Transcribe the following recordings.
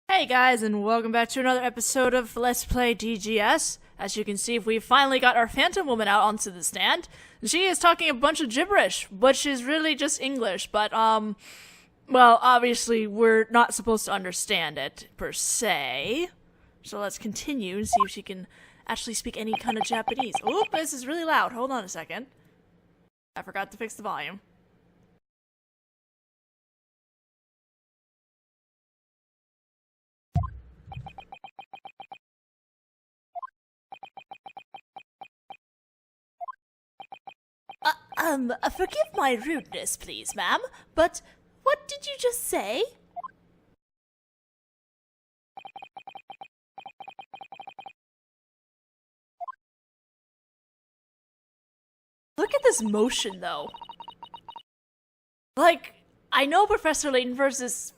Hey guys, and welcome back to another episode of Let's Play DGS. As you can see, we finally got our Phantom Woman out onto the stand. She is talking a bunch of gibberish, which is really just English, but, well, obviously we're not supposed to understand it, per se. So let's continue and see if she can actually speak any kind of Japanese. Oop, this is really loud. Hold on a second. I forgot to fix the volume. Forgive my rudeness, please, ma'am, but what did you just say? Look at this motion, though. Like, I know Professor Layton versus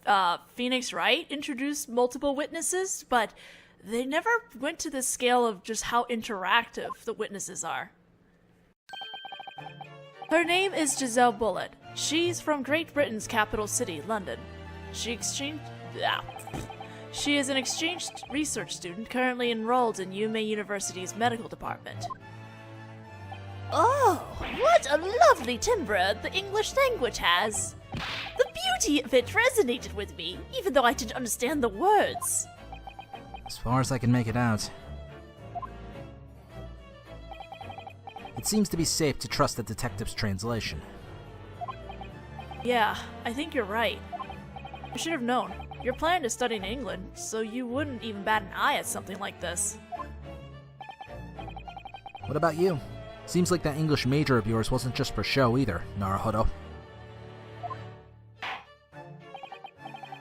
Phoenix Wright introduced multiple witnesses, but they never went to the scale of just how interactive the witnesses are. Her name is Giselle Bullitt. She's from Great Britain's capital city, London. She is an exchange research student currently enrolled in Yume University's medical department. Oh, what a lovely timbre the English language has! The beauty of it resonated with me, even though I didn't understand the words. As far as I can make it out, it seems to be safe to trust the detective's translation. Yeah, I think you're right. I should have known. You're planning to study in England, so you wouldn't even bat an eye at something like this. What about you? Seems like that English major of yours wasn't just for show either, Naruhodo.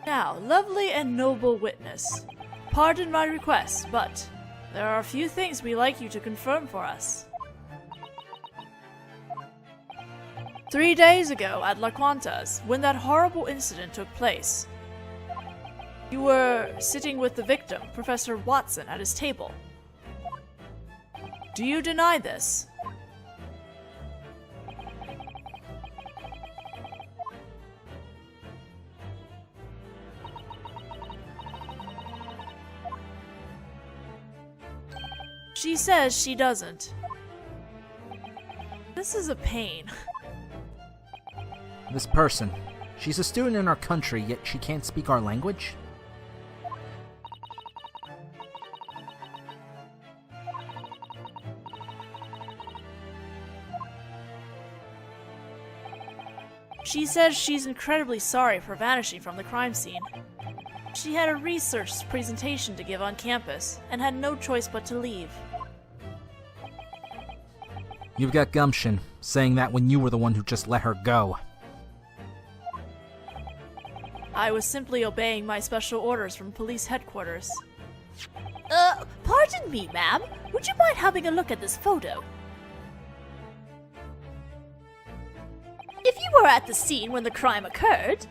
Now, lovely and noble witness, pardon my request, but there are a few things we'd like you to confirm for us. 3 days ago at La Quantas, when that horrible incident took place, you were sitting with the victim, Professor Watson, at his table. Do you deny this? She says she doesn't. This is a pain. This person, she's a student in our country, yet she can't speak our language? She says she's incredibly sorry for vanishing from the crime scene. She had a research presentation to give on campus, and had no choice but to leave. You've got gumption, saying that when you were the one who just let her go. I was simply obeying my special orders from police headquarters. Pardon me, ma'am. Would you mind having a look at this photo? If you were at the scene when the crime occurred,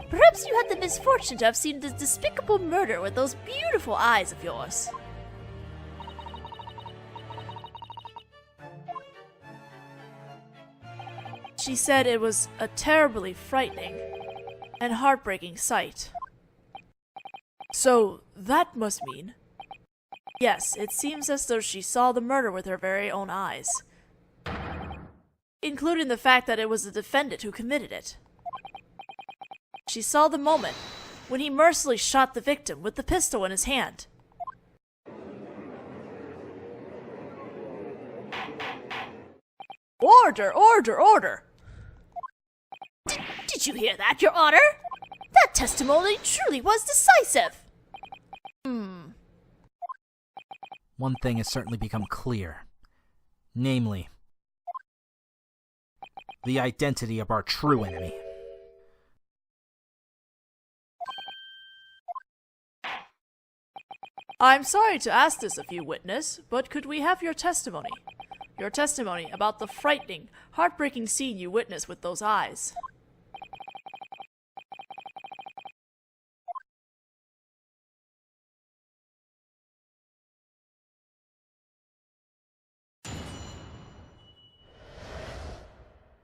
perhaps you had the misfortune to have seen this despicable murder with those beautiful eyes of yours. She said it was a terribly frightening and heartbreaking sight. So that must mean... Yes, it seems as though she saw the murder with her very own eyes, including the fact that it was the defendant who committed it. She saw the moment when he mercilessly shot the victim with the pistol in his hand. Order! Order! Order! Did you hear that, Your Honor? That testimony truly was decisive! One thing has certainly become clear. Namely, the identity of our true enemy. I'm sorry to ask this of you, witness, but could we have your testimony? Your testimony about the frightening, heartbreaking scene you witnessed with those eyes.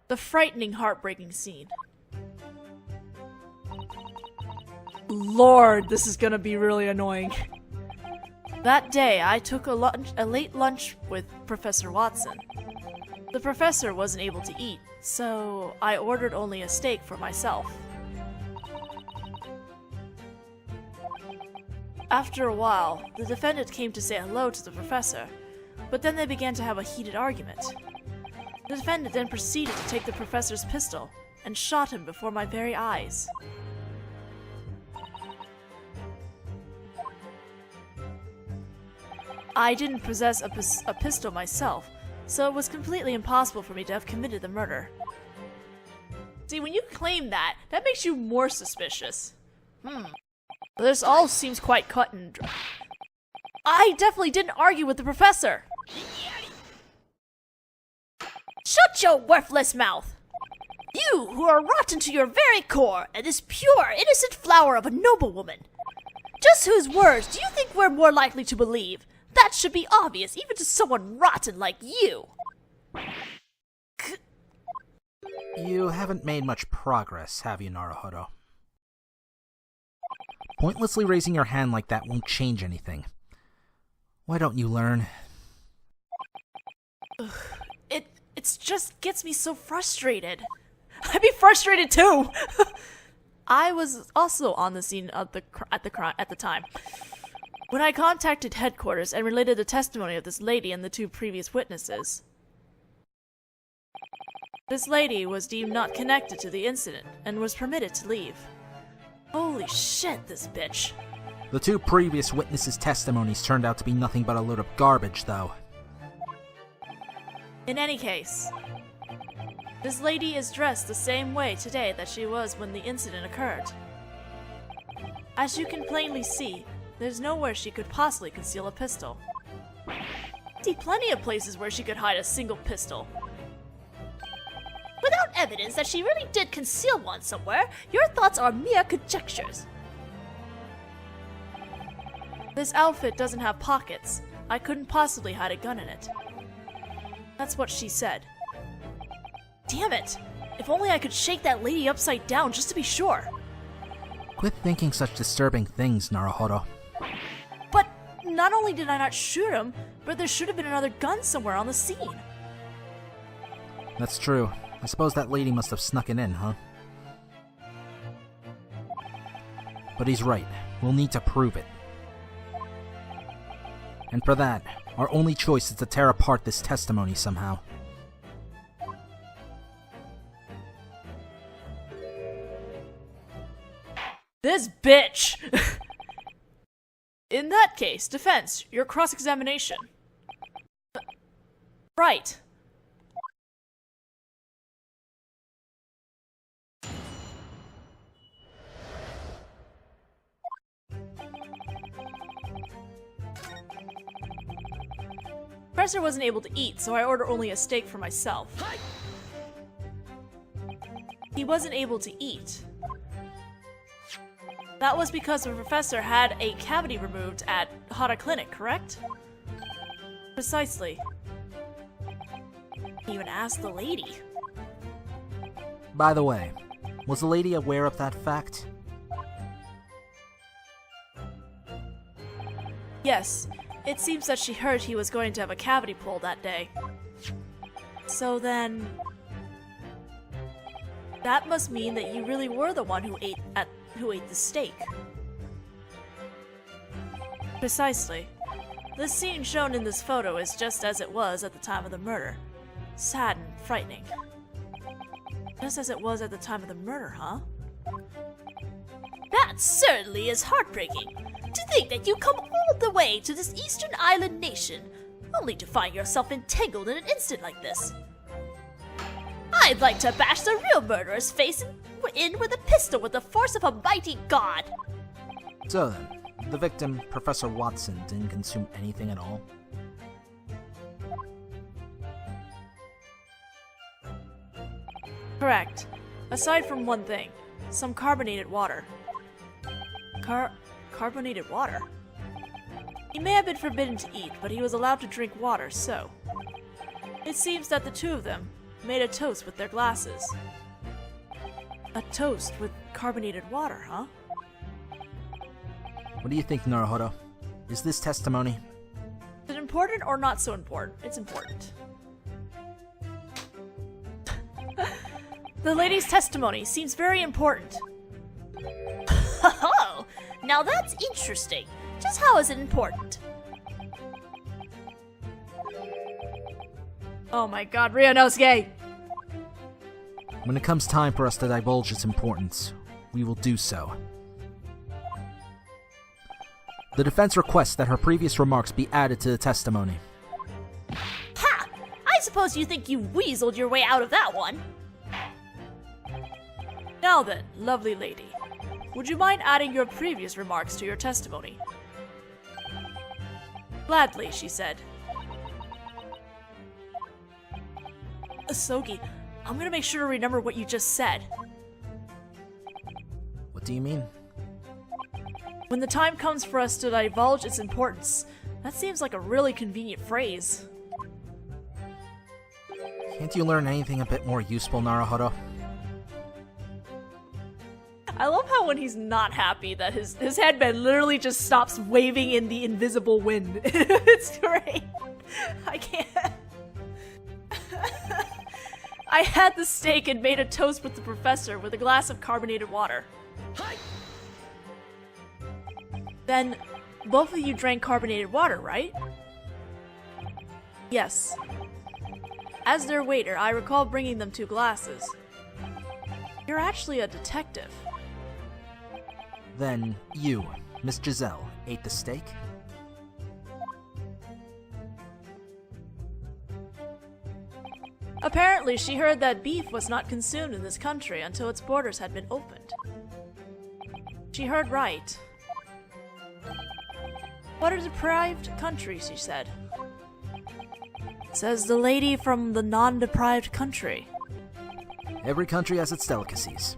The frightening, heartbreaking scene. lord, this is gonna be really annoying. That day, I took a late lunch with Professor Watson. The professor wasn't able to eat, so I ordered only a steak for myself. After a while, the defendant came to say hello to the professor, but then they began to have a heated argument. The defendant then proceeded to take the professor's pistol and shot him before my very eyes. I didn't possess a pistol myself, so it was completely impossible for me to have committed the murder. See, when you claim that makes you more suspicious. This all seems quite cut and dry. I definitely didn't argue with the professor! Shut your worthless mouth! You, who are rotten to your very core, and this pure, innocent flower of a noble woman! Just whose words do you think we're more likely to believe? That should be obvious, even to someone rotten like you! You haven't made much progress, have you, Naruhodo? Pointlessly raising your hand like that won't change anything. Why don't you learn? It just gets me so frustrated. I'd be frustrated too! I was also on the scene at the time. When I contacted headquarters and related the testimony of this lady and the two previous witnesses. This lady was deemed not connected to the incident and was permitted to leave. Holy shit, this bitch. The two previous witnesses' testimonies turned out to be nothing but a load of garbage, though. In any case, this lady is dressed the same way today that she was when the incident occurred. As you can plainly see, there's nowhere she could possibly conceal a pistol. I see plenty of places where she could hide a single pistol. Without evidence that she really did conceal one somewhere, your thoughts are mere conjectures. This outfit doesn't have pockets. I couldn't possibly hide a gun in it. That's what she said. Damn it! If only I could shake that lady upside down just to be sure. Quit thinking such disturbing things, Naruhodo. But not only did I not shoot him, but there should have been another gun somewhere on the scene. That's true. I suppose that lady must have snuck it in, huh? But he's right. We'll need to prove it. And for that, our only choice is to tear apart this testimony somehow. This bitch! In that case, defense, your cross-examination. Right. Professor wasn't able to eat, so I ordered only a steak for myself. He wasn't able to eat. That was because the professor had a cavity removed at Hara Clinic, correct? Precisely. He even asked the lady. By the way, was the lady aware of that fact? Yes, it seems that she heard he was going to have a cavity pulled that day. So then... that must mean that you really were the one who ate the steak. Precisely. The scene shown in this photo is just as it was at the time of the murder. Sad and frightening. Just as it was at the time of the murder, huh? That certainly is heartbreaking. To think that you come all the way to this eastern island nation, only to find yourself entangled in an incident like this. I'd like to bash the real murderer's face in with a pistol with the force of a mighty god. So then, the victim, Professor Watson, didn't consume anything at all? Correct. Aside from one thing, some carbonated water. Carbonated water? He may have been forbidden to eat, but he was allowed to drink water, so... It seems that the two of them made a toast with their glasses. A toast with carbonated water, huh? What do you think, Naruhodo? Is this testimony? Is it important or not so important? It's important. The lady's testimony seems very important. Oh, now that's interesting. Just how is it important? Oh my god, Ryunosuke! When it comes time for us to divulge its importance, we will do so. The defense requests that her previous remarks be added to the testimony. Ha! I suppose you think you weaseled your way out of that one. Now then, lovely lady, would you mind adding your previous remarks to your testimony? Gladly, she said. Asogi, I'm gonna make sure to remember what you just said. What do you mean? When the time comes for us to divulge its importance, that seems like a really convenient phrase. Can't you learn anything a bit more useful, Naruhodo? I love how when he's not happy that his headband literally just stops waving in the invisible wind. It's great. I can't. I had the steak and made a toast with the professor with a glass of carbonated water. Then, both of you drank carbonated water, right? Yes. As their waiter, I recall bringing them 2 glasses. You're actually a detective. Then, you, Miss Giselle, ate the steak? Apparently, she heard that beef was not consumed in this country until its borders had been opened. She heard right. What a deprived country, she said. Says the lady from the non-deprived country. Every country has its delicacies.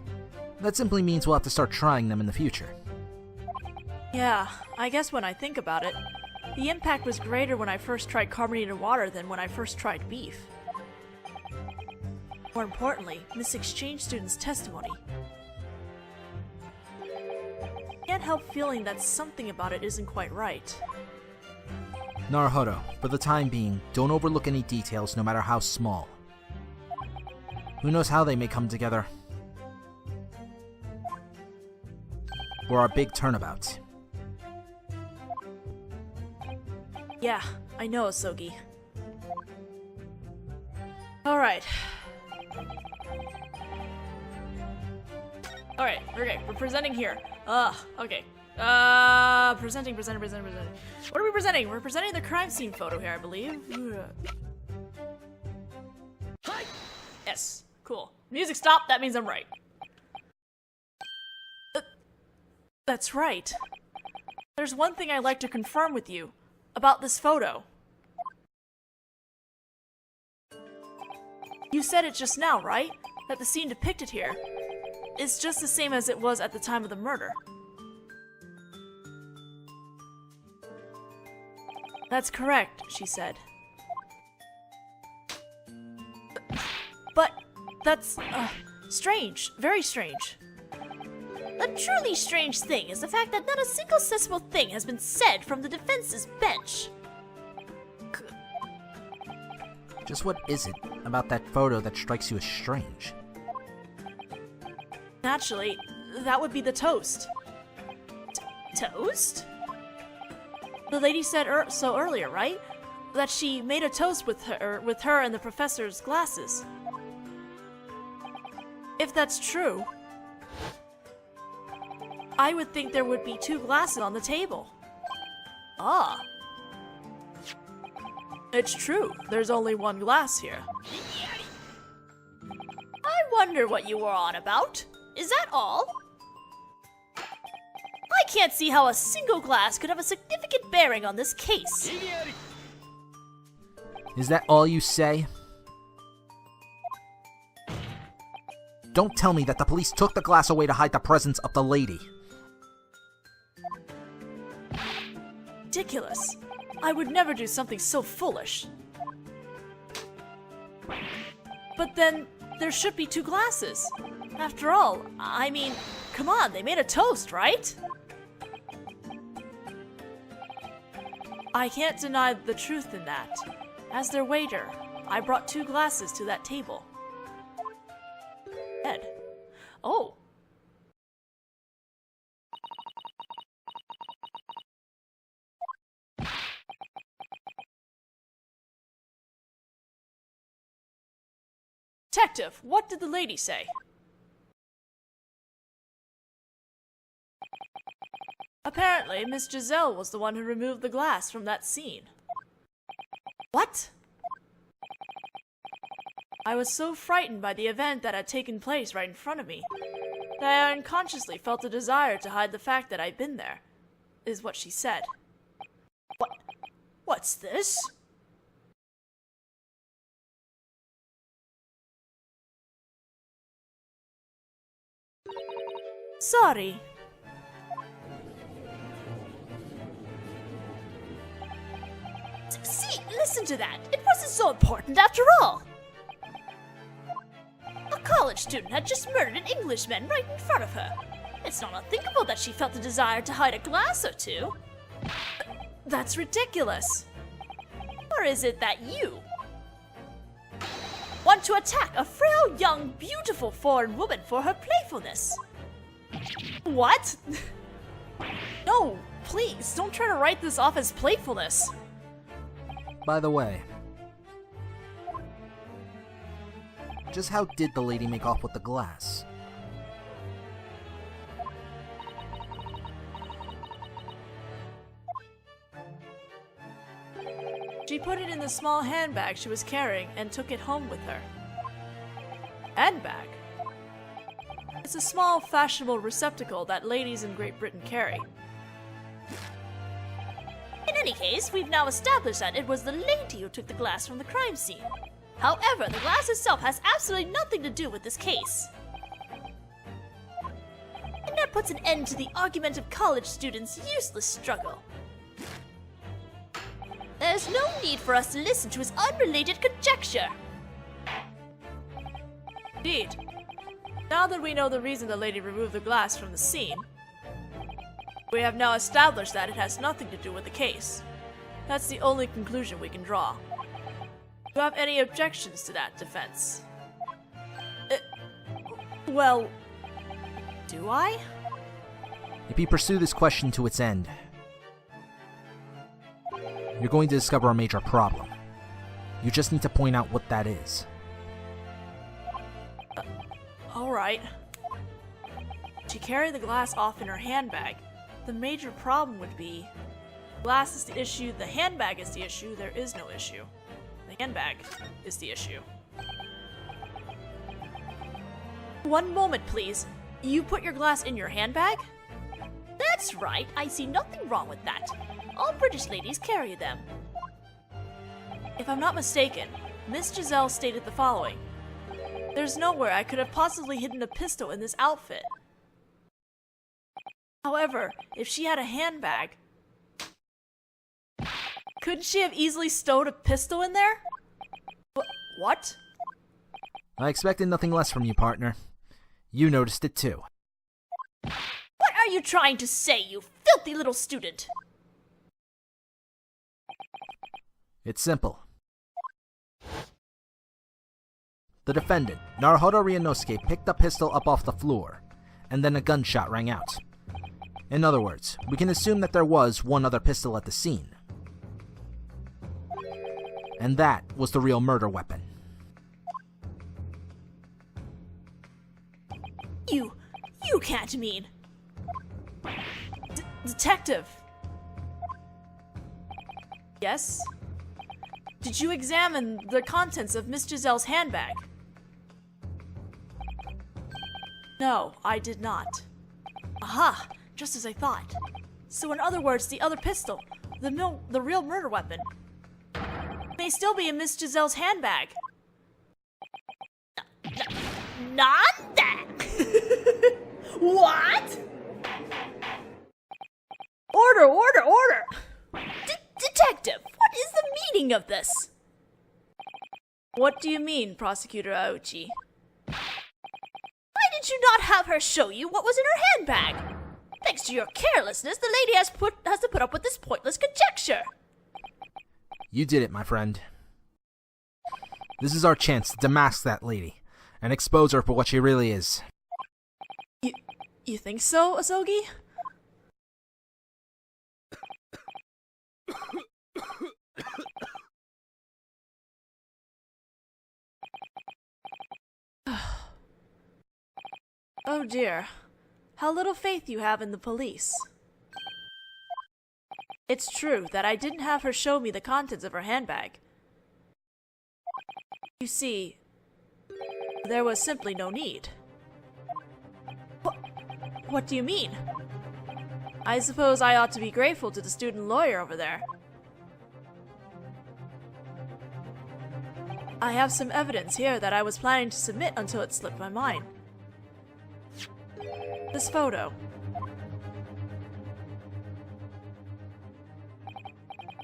That simply means we'll have to start trying them in the future. Yeah, I guess when I think about it, the impact was greater when I first tried carbonated water than when I first tried beef. More importantly, this exchange student's testimony. I can't help feeling that something about it isn't quite right. Naruhodo, for the time being, don't overlook any details no matter how small. Who knows how they may come together. For our big turnabout. Yeah, I know, Asogi. Alright. Alright, okay, we're presenting here. Okay. Presenting. What are we presenting? We're presenting the crime scene photo here, I believe. Yes, cool. Music stop, that means I'm right. That's right. There's one thing I'd like to confirm with you about this photo. You said it just now, right? That the scene depicted here is just the same as it was at the time of the murder. That's correct, she said. But that's, strange. Very strange. A truly strange thing is the fact that not a single sensible thing has been said from the defense's bench. Just what is it about that photo that strikes you as strange? Naturally, that would be the toast. Toast? The lady said so earlier, right? That she made a toast with her and the professor's glasses. If that's true, I would think there would be 2 glasses on the table. Ah. It's true, there's only 1 glass here. I wonder what you were on about. Is that all? I can't see how a single glass could have a significant bearing on this case. Is that all you say? Don't tell me that the police took the glass away to hide the presence of the lady. Ridiculous. I would never do something so foolish. But then, there should be 2 glasses. After all, I mean, come on, they made a toast, right? I can't deny the truth in that. As their waiter, I brought 2 glasses to that table. Ed. Oh. Detective, what did the lady say? Apparently, Miss Giselle was the one who removed the glass from that scene. What? I was so frightened by the event that had taken place right in front of me that I unconsciously felt a desire to hide the fact that I'd been there, is what she said. What's this? Sorry. See, listen to that. It wasn't so important after all. A college student had just murdered an Englishman right in front of her. It's not unthinkable that she felt a desire to hide a glass or 2. That's ridiculous. Or is it that you want to attack a frail, young, beautiful foreign woman for her playfulness? What? No, please, don't try to write this off as playfulness. By the way, just how did the lady make off with the glass? She put it in the small handbag she was carrying and took it home with her. Handbag? It's a small, fashionable receptacle that ladies in Great Britain carry. In any case, we've now established that it was the lady who took the glass from the crime scene. However, the glass itself has absolutely nothing to do with this case. And that puts an end to the argumentative college students' useless struggle. There's no need for us to listen to his unrelated conjecture. Indeed. Now that we know the reason the lady removed the glass from the scene, we have now established that it has nothing to do with the case. That's the only conclusion we can draw. Do you have any objections to that defense? Well, do I? If you pursue this question to its end, you're going to discover a major problem. You just need to point out what that is. Alright. She carried the glass off in her handbag. The major problem would be, glass is the issue, the handbag is the issue, there is no issue. The handbag is the issue. One moment, please. You put your glass in your handbag? That's right, I see nothing wrong with that. All British ladies carry them. If I'm not mistaken, Miss Giselle stated the following. There's nowhere I could have possibly hidden a pistol in this outfit. However, if she had a handbag, couldn't she have easily stowed a pistol in there? What? I expected nothing less from you, partner. You noticed it too. What are you trying to say, you filthy little student? It's simple. The defendant, Naruhodo Ryunosuke, picked the pistol up off the floor, and then a gunshot rang out. In other words, we can assume that there was one other pistol at the scene. And that was the real murder weapon. You can't mean... Detective! Yes? Did you examine the contents of Miss Giselle's handbag? No, I did not. Aha! Just as I thought. So in other words, the other pistol, the real murder weapon, may still be in Miss Giselle's handbag. Not that! What? Order! Detective, what is the meaning of this? What do you mean, Prosecutor Aochi? Why did you not have her show you what was in her handbag? Thanks to your carelessness, the lady has to put up with this pointless conjecture. You did it, my friend. This is our chance to demask that lady and expose her for what she really is. You think so, Asogi? Oh dear. How little faith you have in the police. It's true that I didn't have her show me the contents of her handbag. You see, there was simply no need. What do you mean? I suppose I ought to be grateful to the student lawyer over there. I have some evidence here that I was planning to submit until it slipped my mind. This photo.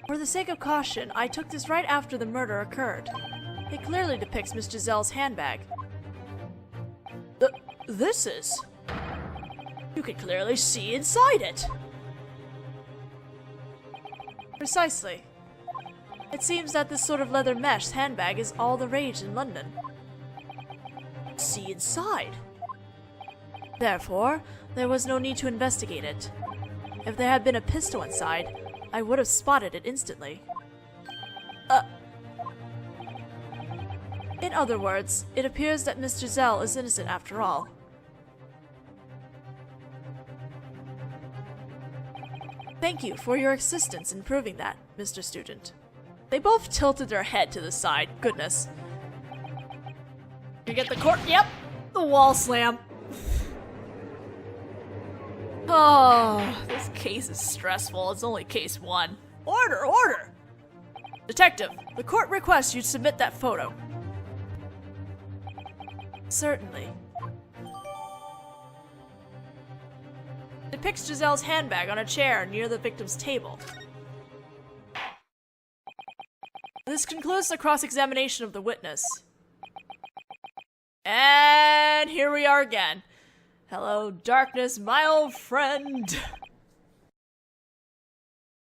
For the sake of caution, I took this right after the murder occurred. It clearly depicts Miss Giselle's handbag. This is... You can clearly see inside it! Precisely. It seems that this sort of leather mesh handbag is all the rage in London. See inside! Therefore, there was no need to investigate it. If there had been a pistol inside, I would have spotted it instantly. In other words, it appears that Miss Giselle is innocent after all. Thank you for your assistance in proving that, Mr. Student. They both tilted their head to the side. Goodness. You get the court? Yep! The wall slam. Oh, this case is stressful. It's only case 1. Order! Order! Detective, the court requests you submit that photo. Certainly. Depicts Giselle's handbag on a chair near the victim's table. This concludes the cross-examination of the witness. And here we are again. Hello, darkness, my old friend.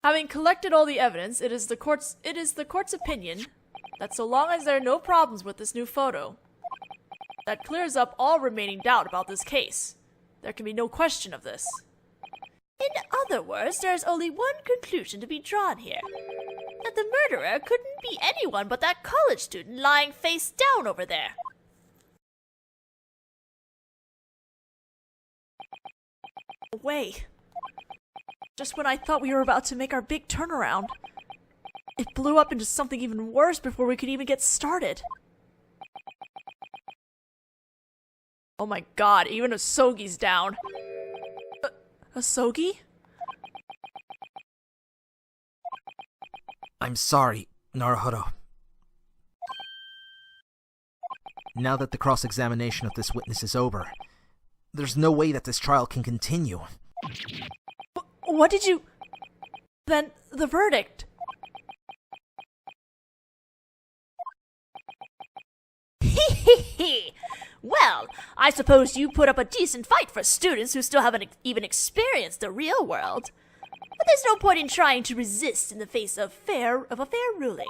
Having collected all the evidence, it is the court's opinion that so long as there are no problems with this new photo, that clears up all remaining doubt about this case. There can be no question of this. In other words, there is only one conclusion to be drawn here. That the murderer couldn't be anyone but that college student lying face down over there. Way. Just when I thought we were about to make our big turnaround, it blew up into something even worse before we could even get started. Oh my god, even Asogi's down. Asogi? I'm sorry, Naruhodo. Now that the cross-examination of this witness is over, there's no way that this trial can continue. What did you... Then, the verdict. Well, I suppose you put up a decent fight for students who still haven't even experienced the real world. But there's no point in trying to resist in the face of a fair ruling.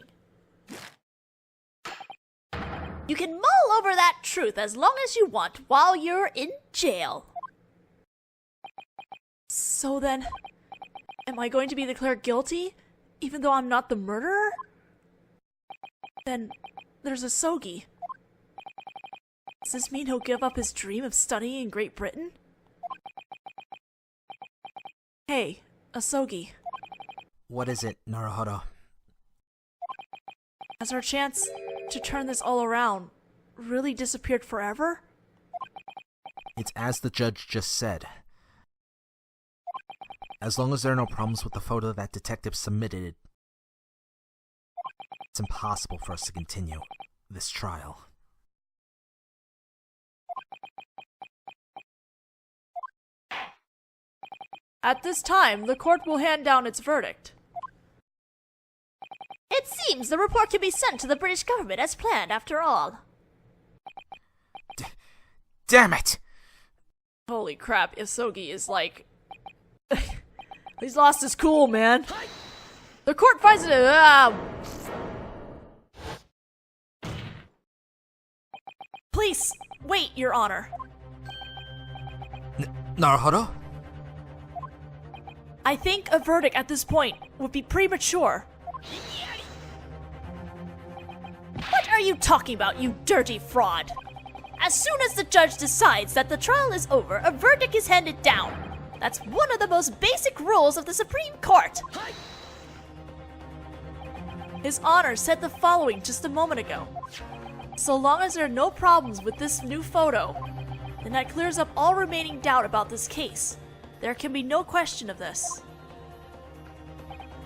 You can mull over that truth as long as you want while you're in jail. So then, am I going to be declared guilty, even though I'm not the murderer? Then, there's Asogi. Does this mean he'll give up his dream of studying in Great Britain? Hey, Asogi. What is it, Naruhodo? Has our chance to turn this all around really disappeared forever? It's as the judge just said. As long as there are no problems with the photo that detective submitted, it's impossible for us to continue this trial. At this time, the court will hand down its verdict. It seems the report can be sent to the British government as planned after all. Damn it! Holy crap, Asogi is like... He's lost his cool, man. The court finds it... police! Wait, Your Honor. Naruhodo? I think a verdict at this point would be premature. What are you talking about, you dirty fraud? As soon as the judge decides that the trial is over, a verdict is handed down. That's one of the most basic rules of the Supreme Court. His Honor said the following just a moment ago. So long as there are no problems with this new photo, then that clears up all remaining doubt about this case. There can be no question of this.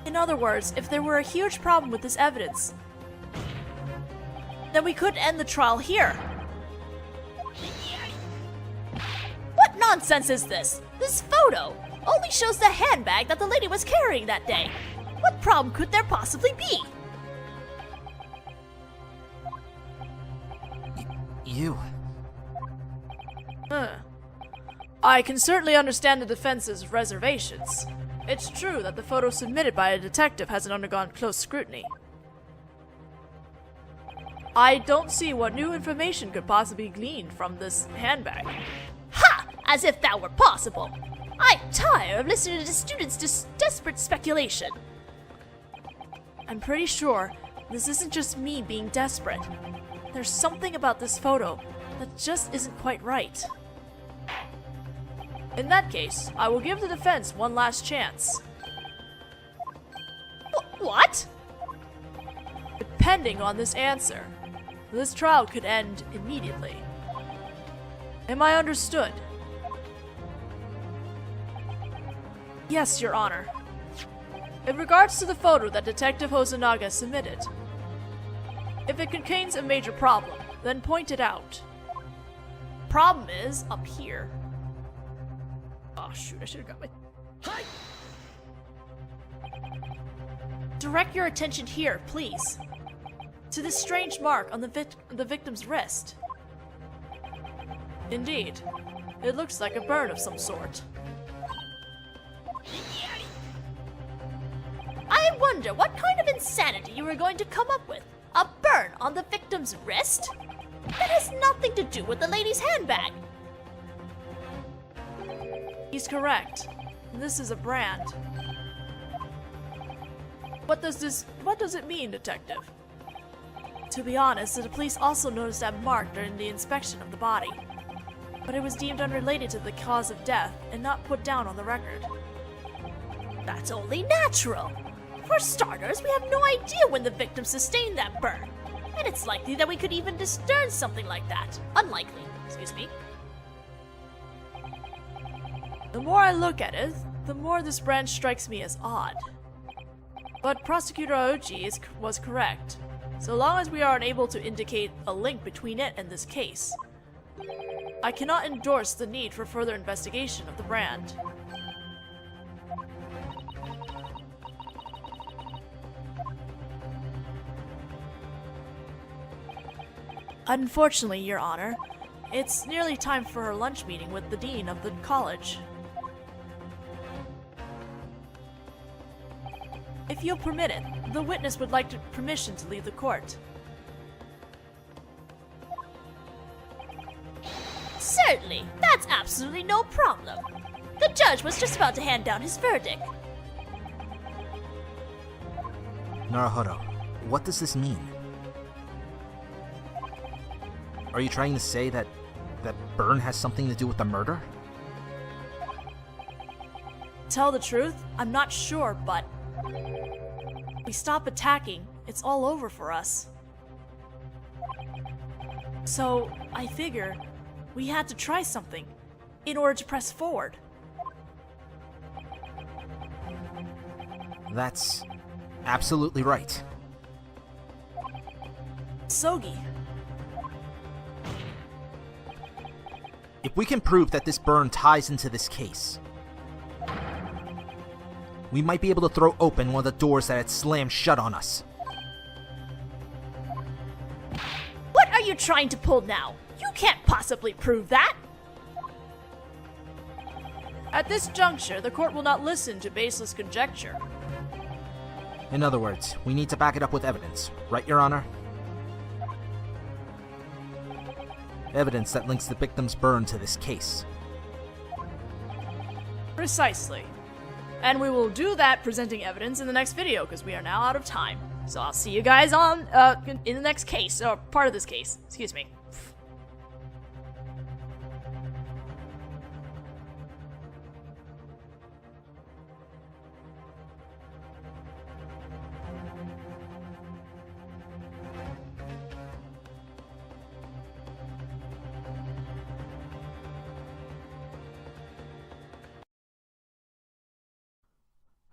In other words, if there were a huge problem with this evidence, then we could end the trial here. What nonsense is this? This photo only shows the handbag that the lady was carrying that day. What problem could there possibly be? You. I can certainly understand the defense's reservations. It's true that the photo submitted by a detective hasn't undergone close scrutiny. I don't see what new information could possibly be gleaned from this handbag. Ha! As if that were possible. I'm tired of listening to the students' desperate speculation. I'm pretty sure this isn't just me being desperate. There's something about this photo that just isn't quite right. In that case, I will give the defense one last chance. What? Depending on this answer, this trial could end immediately. Am I understood? Yes, Your Honor. In regards to the photo that Detective Hosonaga submitted, if it contains a major problem, then point it out. Problem is up here. Oh shoot, I should have got my... Direct your attention here, please. To this strange mark on the victim's wrist. Indeed, it looks like a burn of some sort. I wonder what kind of insanity you were going to come up with. A burn on the victim's wrist? That has nothing to do with the lady's handbag. He's correct. This is a brand. What does it mean, Detective? To be honest, the police also noticed that mark during the inspection of the body. But it was deemed unrelated to the cause of death and not put down on the record. That's only natural. For starters, we have no idea when the victim sustained that burn. And it's likely that we could even discern something like that. Unlikely, excuse me. The more I look at it, the more this brand strikes me as odd. But Prosecutor Aochi was correct. So long as we are unable to indicate a link between it and this case, I cannot endorse the need for further investigation of the brand. Unfortunately, Your Honor, it's nearly time for her lunch meeting with the dean of the college. If you'll permit it, the witness would like permission to leave the court. Certainly, that's absolutely no problem. The judge was just about to hand down his verdict. Naruhodo, what does this mean? Are you trying to say that burn has something to do with the murder? Tell the truth, I'm not sure, but we stop attacking, it's all over for us. So, I figure we had to try something in order to press forward. That's absolutely right. Sogi, If we can prove that this burn ties into this case, we might be able to throw open one of the doors that had slammed shut on us. What are you trying to pull now? You can't possibly prove that. at this juncture, the court will not listen to baseless conjecture. In other words, we need to back it up with evidence, right, Your Honor? evidence that links the victim's burn to this case. Precisely. And we will do that presenting evidence in the next video, because we are now out of time. So I'll see you guys on, in the next case, or part of this case. Excuse me.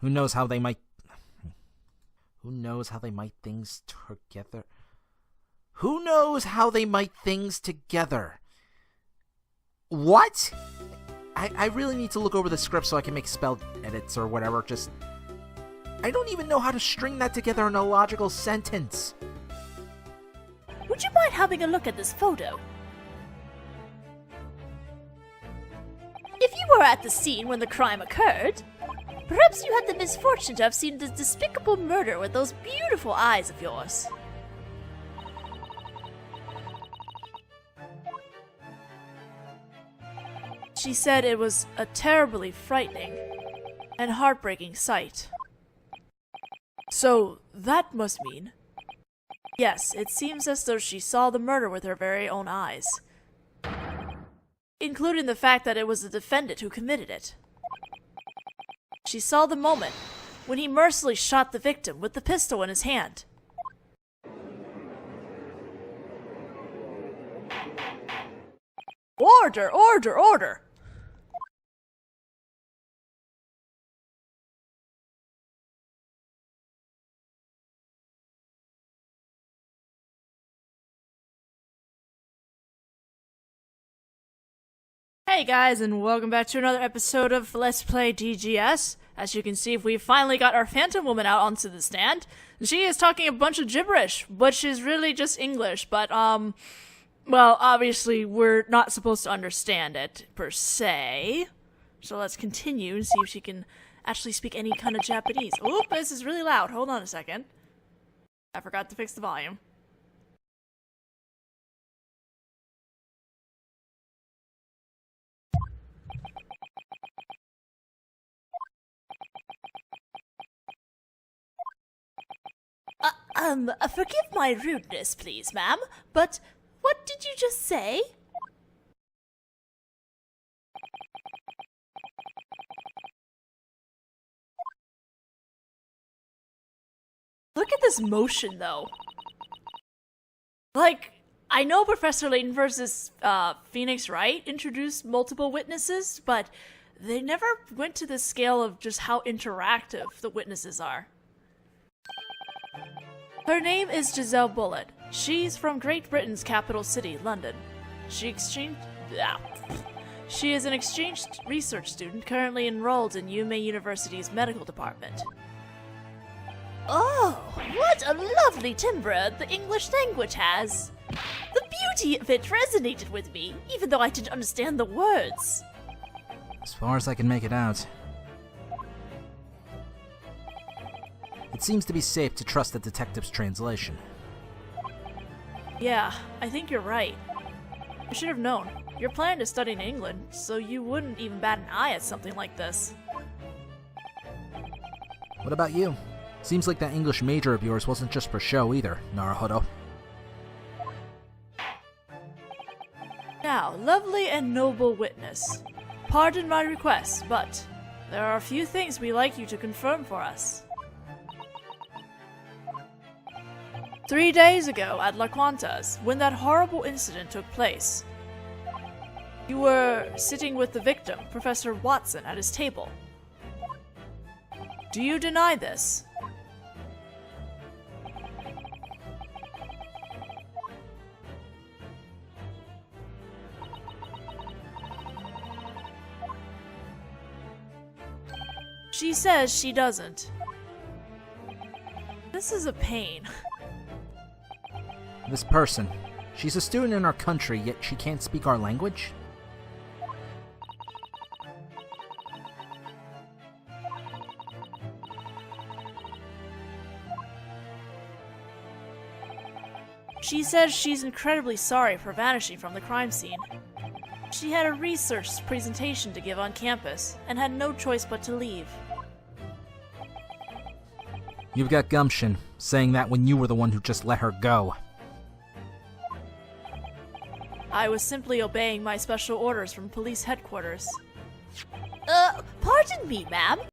Who knows how they might things together? Who knows how they might things together? What? I really need to look over the script so I can make spell edits or whatever. I don't even know how to string that together in a logical sentence. Would you mind having a look at this photo? If you were at the scene when the crime occurred, perhaps you had the misfortune to have seen this despicable murder with those beautiful eyes of yours. She said it was a terribly frightening and heartbreaking sight. So that must mean... Yes, it seems as though she saw the murder with her very own eyes. Including the fact that it was the defendant who committed it. She saw the moment when he mercilessly shot the victim with the pistol in his hand. Order! Order! Order! Hey guys, and welcome back to another episode of Let's Play DGS. As you can see, we finally got our Phantom Woman out onto the stand. She is talking a bunch of gibberish, which is really just English, but, well, obviously we're not supposed to understand it, per se. So let's continue and see if she can actually speak any kind of Japanese. Oop, this is really loud. Hold on a second. I forgot to fix the volume. Forgive my rudeness, please, ma'am, but what did you just say? Look at this motion, though. Like, I know Professor Layton versus Phoenix Wright introduced multiple witnesses, but they never went to the scale of just how interactive the witnesses are. Her name is Giselle Bullitt. She's from Great Britain's capital city, London. She is an exchange research student currently enrolled in Yume University's medical department. Oh, what a lovely timbre the English language has! The beauty of it resonated with me, even though I didn't understand the words. As far as I can make it out, it seems to be safe to trust the detective's translation. Yeah, I think you're right. You should have known. You're planning to study in England, so you wouldn't even bat an eye at something like this. What about you? Seems like that English major of yours wasn't just for show either, Naruhodo. Now, lovely and noble witness, pardon my request, but there are a few things we'd like you to confirm for us. 3 days ago at La Quantas, when that horrible incident took place, you were sitting with the victim, Professor Watson, at his table. Do you deny this? She says she doesn't. This is a pain. This person, she's a student in our country, yet she can't speak our language? She says she's incredibly sorry for vanishing from the crime scene. She had a research presentation to give on campus and had no choice but to leave. You've got gumption, saying that when you were the one who just let her go. I was simply obeying my special orders from police headquarters. Pardon me, ma'am.